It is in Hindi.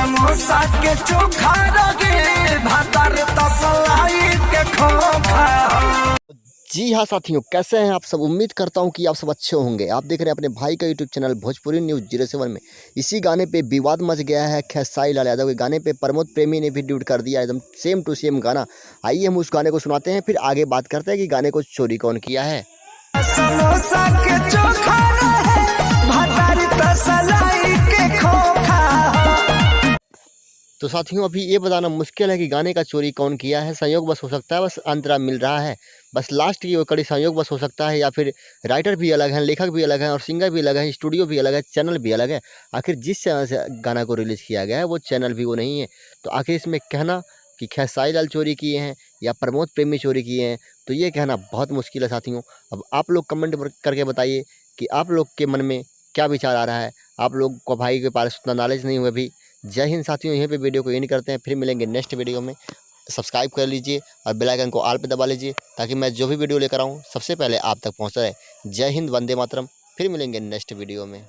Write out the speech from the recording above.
समोसा के चोखा लगे भातर तसलाई के खोखा। जी हाँ साथियों, कैसे हैं आप सब। उम्मीद करता हूं कि आप सब अच्छे होंगे। आप देख रहे हैं अपने भाई का यूट्यूब चैनल भोजपुरी न्यूज़ 07 में। इसी गाने पे विवाद मच गया है। खेसारी लाल यादव के गाने पे प्रमोद प्रेमी ने भी ड्यूट कर दिया एकदम सेम टू सेम गाना। आइए हम उस गाने को सुनाते हैं, फिर आगे बात करते हैं कि गाने को चोरी कौन किया है। समोसा के चोखा रहे भातर तसलाई के खोखा। तो साथियों, अभी ये बताना मुश्किल है कि गाने का चोरी कौन किया है। संयोग बस हो सकता है, बस अंतरा मिल रहा है, बस लास्ट की वो कड़ी संयोग बस हो सकता है, या फिर राइटर भी अलग हैं, लेखक भी अलग हैं और सिंगर भी अलग है, स्टूडियो भी अलग है, चैनल भी अलग है। आखिर जिस चैनल से गाना को रिलीज़ किया गया है वो चैनल भी वो नहीं है। तो आखिर इसमें कहना कि खेसारी लाल चोरी किए हैं या प्रमोद प्रेमी चोरी किए हैं, तो ये कहना बहुत मुश्किल है साथियों। अब आप लोग कमेंट करके बताइए कि आप लोग के मन में क्या विचार आ रहा है। आप लोग को भाई के पास उतना नॉलेज नहीं हुआ भी। जय हिंद साथियों, यहीं पे वीडियो को एंड करते हैं, फिर मिलेंगे नेक्स्ट वीडियो में। सब्सक्राइब कर लीजिए और बेल आइकन को ऑल पे दबा लीजिए ताकि मैं जो भी वीडियो लेकर आऊँ सबसे पहले आप तक पहुँच रहे। जय हिंद, वंदे मातरम। फिर मिलेंगे नेक्स्ट वीडियो में।